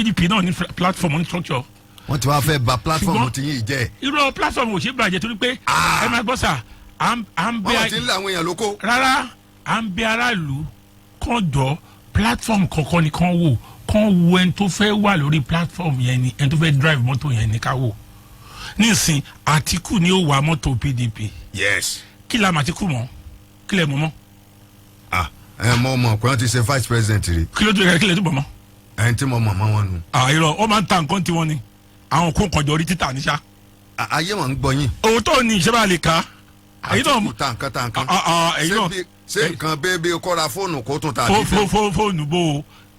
PDP náà ní platform ní structure. wọ́n ti wá fẹ́ ba platform ti yín jẹ́. irọ́ platform ò ṣe bàjẹ́ torí pé ẹ máa gbọ́ sà à ń bẹ. wọ́n ti ń lé àwọn èèyàn lóko. rárá à ń bẹ aráàlú kàn jọ platform kankan ni kàn wò kàn wo ẹni tó fẹ́ wà lórí platform yẹn ni ẹni tó fẹ́ drive mọ́tò yẹn ni ká wò. nísìn Atiku ni ó wà mọ́tò PDP. yes. kí la màtíkù mọ́ kí lẹ mọ́ mọ́. mo mọ̀ pé wọ́n ti ṣe vice president rí. kí ló tó yẹ kí lè tó bọ̀ mọ́. ẹni tí mo mọ̀ mọ́ wọn nù. irọ́ ó máa ń ta nǹkan tiwọn ni àwọn kó kànjọ rí títà níṣà. ayé wọn ń gbọ́ yín. òótọ́ ni ìṣẹ́ bá lè ka. Atiku ta nǹkan. ṣé nǹkan bẹ́ẹ̀ kọ́ra fóònù kó tún ta àdìsẹ́.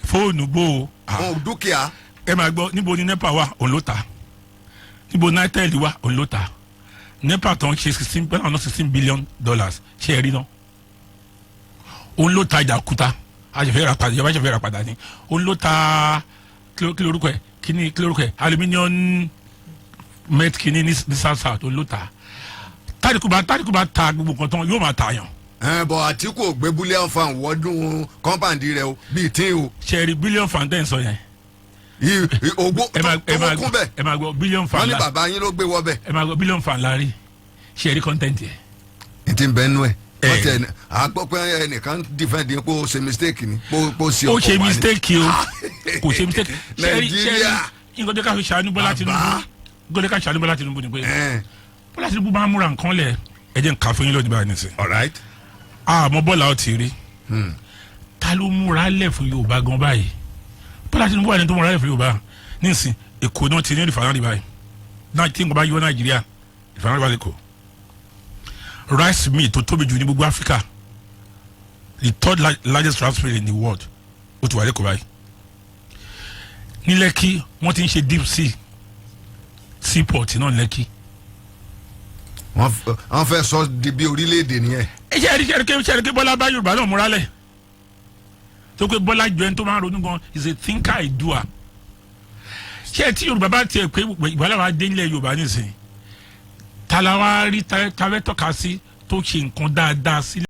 fóònù bò ó. àwọn dúkìá. ẹ máa gbọ́ níbo ni nepa wà òun ló ta níbo nitel wà òun ló ta nepa tó ń ṣe $16 billion ṣe é rí náà òun ló ta ìjàkúta ìjọba ṣẹ̀fẹ̀ rà padà ni òun ló ta kí lórúkọ ẹ̀ aluminium met kini ní south òun ló ta tádìkù bá ta gbogbo nǹkan tán yóò máa ta yàn. bọ̀ Atiku ò gbé billion fan wọ́dún kọ́ńpàǹdì rẹ o bíi tí o. ṣe rí billion fan tẹ́ ń sọ yẹn. ogbó tó kún bẹ́ẹ̀. ẹ máa gbọ́ billion fan la. wọ́n ní bàbá yín ló gbé wọ́ bẹ́ẹ̀. ẹ máa gbọ́ billion fan la rí ṣe rí content yẹn. n ti bẹ́ẹ̀ nú ẹ̀. a gbọ́ pé ẹnìkan defend yín kó ṣe mistake ni kó ṣe ọkọ̀ wa ni. ó ṣe mistake o kò ṣe mistake. Nàìjíríà nǹkan tó ká fi ṣàánú Bọ́lá Tinubu ni pé Bọ́lá Tinubu máa ń múra nǹkan lẹ̀ ẹ jẹ́ nǹkan fún yín lónìí báyìí nìsín. àmọ́ Bọ́lá ó ti rí ta ló múra lẹ̀ fún Yorùbá gan báyìí Bọ́lá Tinubu wà ní tó múra lẹ̀ fún Yorùbá nísìn Èkó náà ti ní rìfànárì báyìí náà tí nǹkan bá yọ Nàìjíríà rìfànárì bá ti kó rice mill tó tóbi jù ní gbogbo Africa the third largest rice mill in the world ó ti wà lẹ́kọ̀ọ́ báyìí ní Lẹ́kì wọ́n ti ń ṣe deep sea seaport náà ní Lẹ́kì. wọ́n fẹ́ sọ di bí orílẹ̀-èdè nìyẹn. ẹ ṣe ẹ̀rí Bọ́lá bá Yorùbá náà múra lẹ̀ tó pé Bọ́lá jọ ẹni tó máa ń ronú gan is a thinker a doer. ṣé ẹ tí Yorùbá bá tiẹ̀ pé ìgbàlá wa dé nílẹ̀ Yorùbá nìsín tala wa rí tawẹ́ tọ́ka sí tó ṣe nǹkan dáadáa sílẹ̀.